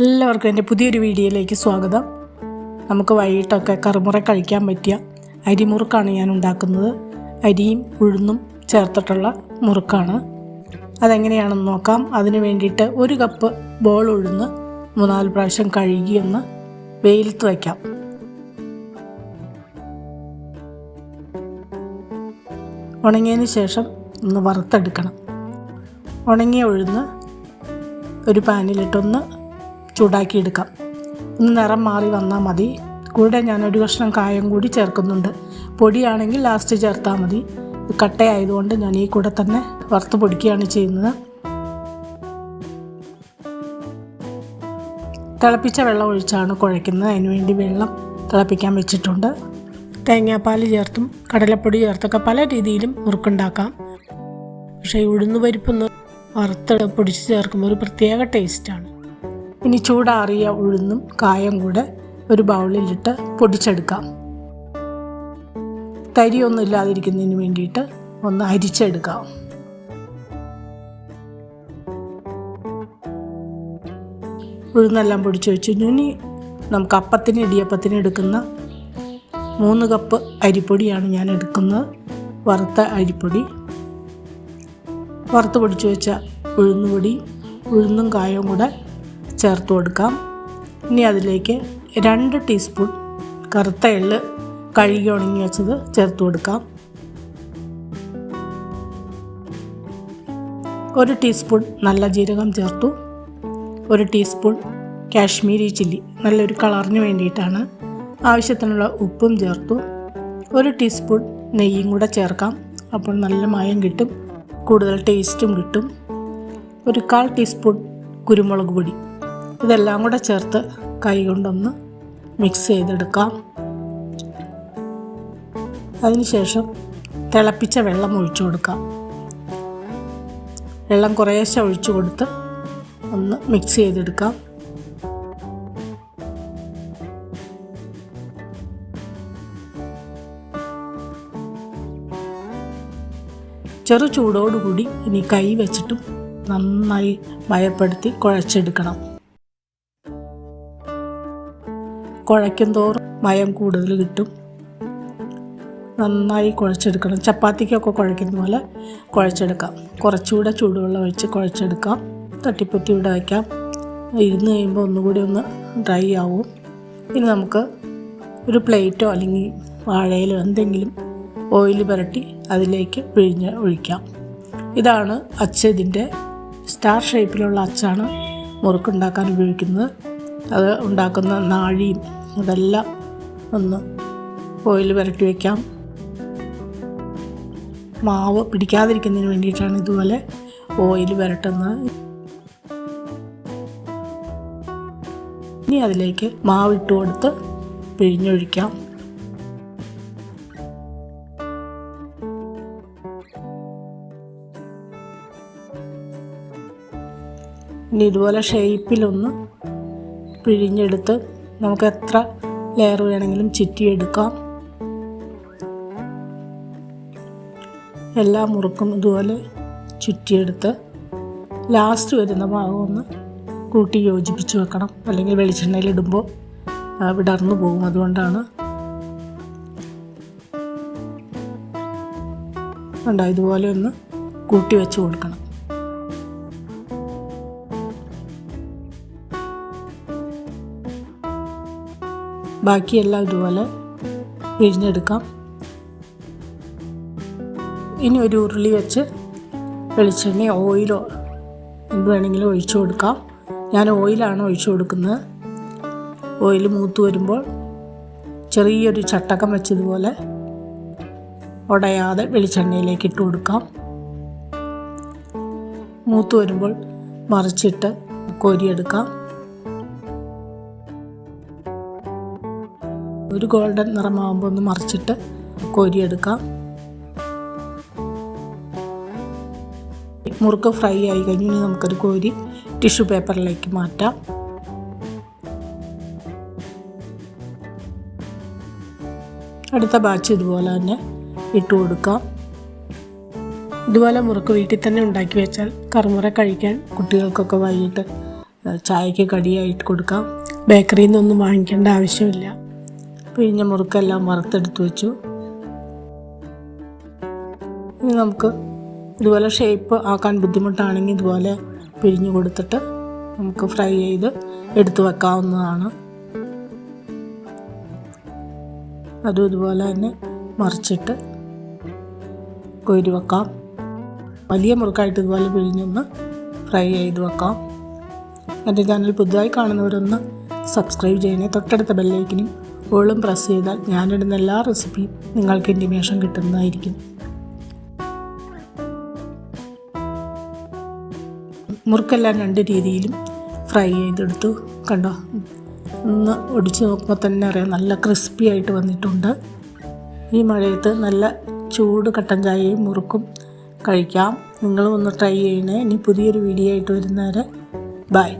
എല്ലാവർക്കും എൻ്റെ പുതിയൊരു വീഡിയോയിലേക്ക് സ്വാഗതം. നമുക്ക് വൈകിട്ടൊക്കെ കറുമുറ കഴിക്കാൻ പറ്റിയ അരിമുറുക്കാണ് ഞാൻ ഉണ്ടാക്കുന്നത്. അരിയും ഉഴുന്നും ചേർത്തിട്ടുള്ള മുറുക്കാണ്. അതെങ്ങനെയാണെന്ന് നോക്കാം. അതിന് വേണ്ടിയിട്ട് 1 കപ്പ് ബോൾ ഉഴുന്ന് 3-4 പ്രാവശ്യം കഴുകി ഒന്ന് വെയിലത്ത് വയ്ക്കാം. ഉണങ്ങിയതിന് ശേഷം ഒന്ന് വറുത്തെടുക്കണം. ഉണങ്ങിയ ഉഴുന്ന് ഒരു പാനിലിട്ടൊന്ന് ചൂടാക്കിയെടുക്കാം. ഒന്ന് നിറം മാറി വന്നാൽ മതി. കൂടെ ഞാൻ 1 കഷ്ണം കായം കൂടി ചേർക്കുന്നുണ്ട്. പൊടിയാണെങ്കിൽ ലാസ്റ്റ് ചേർത്താൽ മതി. കട്ടയായതുകൊണ്ട് ഞാൻ ഈ കൂടെ തന്നെ വറുത്ത് പൊടിക്കുകയാണ് ചെയ്യുന്നത്. തിളപ്പിച്ച വെള്ളം ഒഴിച്ചാണ് കുഴയ്ക്കുന്നത്. അതിനുവേണ്ടി വെള്ളം തിളപ്പിക്കാൻ വെച്ചിട്ടുണ്ട്. തേങ്ങാപ്പാൽ ചേർത്തും കടലപ്പൊടി ചേർത്തൊക്കെ പല രീതിയിലും മുറുക്കുണ്ടാക്കാം. പക്ഷേ ഉഴുന്ന് പരിപ്പൊന്ന് വറുത്ത് പൊടിച്ച് ചേർക്കുമ്പോൾ ഒരു പ്രത്യേക ടേസ്റ്റാണ്. ഇനി ചൂടാറിയ ഉഴുന്നും കായം കൂടെ ഒരു ബൗളിലിട്ട് പൊടിച്ചെടുക്കാം. തരിയൊന്നും ഇല്ലാതിരിക്കുന്നതിന് വേണ്ടിയിട്ട് ഒന്ന് അരിച്ചെടുക്കാം. ഉഴുന്നെല്ലാം പൊടിച്ച് വെച്ചു. ഇനി നമുക്ക് അപ്പത്തിന് ഇടിയപ്പത്തിന് എടുക്കുന്ന 3 കപ്പ് അരിപ്പൊടിയാണ് ഞാൻ എടുക്കുന്നത്. വറുത്ത അരിപ്പൊടി, വറുത്ത് പൊടിച്ച് വെച്ച ഉഴുന്നുപൊടി, ഉഴുന്നും കായവും കൂടെ ചേർത്ത് കൊടുക്കാം. ഇനി അതിലേക്ക് 2 ടീസ്പൂൺ കറുത്ത എള്ള് കഴുകി ഉണങ്ങി വെച്ചത് ചേർത്ത് കൊടുക്കാം. 1 ടീസ്പൂൺ നല്ല ജീരകം ചേർത്തു. 1 ടീസ്പൂൺ കാശ്മീരി ചില്ലി, നല്ലൊരു കളറിന് വേണ്ടിയിട്ടാണ്. ആവശ്യത്തിനുള്ള ഉപ്പും ചേർത്തു. 1 ടീസ്പൂൺ നെയ്യും കൂടെ ചേർക്കാം. അപ്പോൾ നല്ല മയം കിട്ടും, കൂടുതൽ ടേസ്റ്റും കിട്ടും. 1/4 ടീസ്പൂൺ കുരുമുളക് പൊടി. ഇതെല്ലാം കൂടെ ചേർത്ത് കൈ കൊണ്ടൊന്ന് മിക്സ് ചെയ്തെടുക്കാം. അതിനുശേഷം തിളപ്പിച്ച വെള്ളം ഒഴിച്ചു കൊടുക്കാം. വെള്ളം കുറേശ്ശെ ഒഴിച്ചു കൊടുത്ത് ഒന്ന് മിക്സ് ചെയ്തെടുക്കാം. ചെറു ചൂടോടുകൂടി ഇനി കൈ വെച്ചിട്ടും നന്നായി മയപ്പെടുത്തി കുഴച്ചെടുക്കണം. കുഴയ്ക്കും തോറും മയം കൂടുതൽ കിട്ടും. നന്നായി കുഴച്ചെടുക്കണം. ചപ്പാത്തിക്കൊക്കെ കുഴയ്ക്കുന്ന പോലെ കുഴച്ചെടുക്കാം. കുറച്ചുകൂടെ ചൂടുവെള്ളം ഒഴിച്ച് കുഴച്ചെടുക്കാം. തട്ടിപ്പൊത്തി ഇവിടെ വയ്ക്കാം. ഇരുന്ന് കഴിയുമ്പോൾ ഒന്നുകൂടി ഒന്ന് ഡ്രൈ ആവും. ഇനി നമുക്ക് ഒരു പ്ലേറ്റോ അല്ലെങ്കിൽ വാഴയിലോ എന്തെങ്കിലും ഓയിൽ പുരട്ടി അതിലേക്ക് പിഴിഞ്ഞ് ഒഴിക്കാം. ഇതാണ് അച്ച്. ഇതിൻ്റെ സ്റ്റാർ ഷേപ്പിലുള്ള അച്ചാണ് മുറുക്കുണ്ടാക്കാൻ ഉപയോഗിക്കുന്നത്. അത് ഉണ്ടാക്കുന്ന നാഴിയും അതെല്ലാം ഒന്ന് ഓയിൽ പുരട്ടി വയ്ക്കാം. മാവ് പിടിക്കാതിരിക്കുന്നതിന് വേണ്ടിയിട്ടാണ് ഇതുപോലെ ഓയിൽ പുരട്ടുന്നത്. ഇനി അതിലേക്ക് മാവ് ഇട്ട് കൊടുത്ത് പിഴിഞ്ഞൊഴിക്കാം. ഇനി ഇതുപോലെ ഷേപ്പിലൊന്ന് പിഴിഞ്ഞെടുത്ത് നമുക്ക് എത്ര ലെയർ വേണമെങ്കിലും ചുറ്റിയെടുക്കാം. എല്ലാ മുറുക്കും ഇതുപോലെ ചുറ്റിയെടുത്ത് ലാസ്റ്റ് വരുന്ന ഭാഗം ഒന്ന് കൂട്ടി യോജിപ്പിച്ച് വെക്കണം. അല്ലെങ്കിൽ വെളിച്ചെണ്ണയിലിടുമ്പോൾ വിടർന്നു പോകും. അതുകൊണ്ടാണ് ഇതുപോലെ ഒന്ന് കൂട്ടി വെച്ച് കൊടുക്കണം. ബാക്കിയെല്ലാം ഇതുപോലെ പിഴിഞ്ഞെടുക്കാം. ഇനി ഒരു ഉരുളി വെച്ച് വെളിച്ചെണ്ണയോ ഓയിലോ എന്ത് വേണമെങ്കിലും ഒഴിച്ചു കൊടുക്കാം. ഞാൻ ഓയിലാണ് ഒഴിച്ചു കൊടുക്കുന്നത്. ഓയിൽ മൂത്ത് വരുമ്പോൾ ചെറിയൊരു ചട്ടക്കം വെച്ചതുപോലെ ഉടയാതെ വെളിച്ചെണ്ണയിലേക്ക് ഇട്ട് കൊടുക്കാം. മൂത്ത് വരുമ്പോൾ മറിച്ചിട്ട് കോരിയെടുക്കാം. ഒരു ഗോൾഡൻ നിറമാകുമ്പോൾ ഒന്ന് മറിച്ചിട്ട് കോരിയെടുക്കാം. മുറുക്ക് ഫ്രൈ ആയി കഴിഞ്ഞ് ഇനി നമുക്കൊരു കോരി ടിഷ്യൂ പേപ്പറിലേക്ക് മാറ്റാം. അടുത്ത ബാച്ച് ഇതുപോലെ തന്നെ ഇട്ട് കൊടുക്കാം. ഇതുപോലെ മുറുക്ക് വീട്ടിൽ തന്നെ ഉണ്ടാക്കി വെച്ചാൽ കറുമുറ കഴിക്കാൻ കുട്ടികൾക്കൊക്കെ വൈകിട്ട് ചായക്ക് കടിയായിട്ട് കൊടുക്കാം. ബേക്കറിയിൽ നിന്നൊന്നും വാങ്ങിക്കേണ്ട ആവശ്യമില്ല. പിഴിഞ്ഞ മുറുക്കെല്ലാം വറുത്തെടുത്ത് വെച്ചു. ഇനി നമുക്ക് ഇതുപോലെ ഷേപ്പ് ആക്കാൻ ബുദ്ധിമുട്ടാണെങ്കിൽ ഇതുപോലെ പിഴിഞ്ഞ് കൊടുത്തിട്ട് നമുക്ക് ഫ്രൈ ചെയ്ത് എടുത്ത് വെക്കാവുന്നതാണ്. അതും ഇതുപോലെ തന്നെ മറിച്ചിട്ട് കോരി വെക്കാം. വലിയ മുറുക്കായിട്ട് ഇതുപോലെ പിഴിഞ്ഞൊന്ന് ഫ്രൈ ചെയ്ത് വെക്കാം. എൻ്റെ ചാനൽ പുതുതായി കാണുന്നവരൊന്ന് സബ്സ്ക്രൈബ് ചെയ്യണേ. തൊട്ടടുത്ത ബെല്ലൈക്കനും ഓളും പ്രസ് ചെയ്താൽ ഞാനിടുന്ന എല്ലാ റെസിപ്പിയും നിങ്ങൾക്ക് ഇൻറ്റിമേഷൻ കിട്ടുന്നതായിരിക്കും. മുറുക്കെല്ലാം 2 രീതിയിലും ഫ്രൈ ചെയ്തെടുത്തു. കണ്ടോ, ഒന്ന് ഒടിച്ച് നോക്കുമ്പോൾ തന്നെ അറിയാം നല്ല ക്രിസ്പി ആയിട്ട് വന്നിട്ടുണ്ട്. ഈ മഴയത്ത് നല്ല ചൂട് കട്ടൻ ചായയും മുറുക്കും കഴിക്കാം. നിങ്ങളും ഒന്ന് ട്രൈ ചെയ്യണേ. ഇനി പുതിയൊരു വീഡിയോ ആയിട്ട് വരുന്നവരെ ബൈ.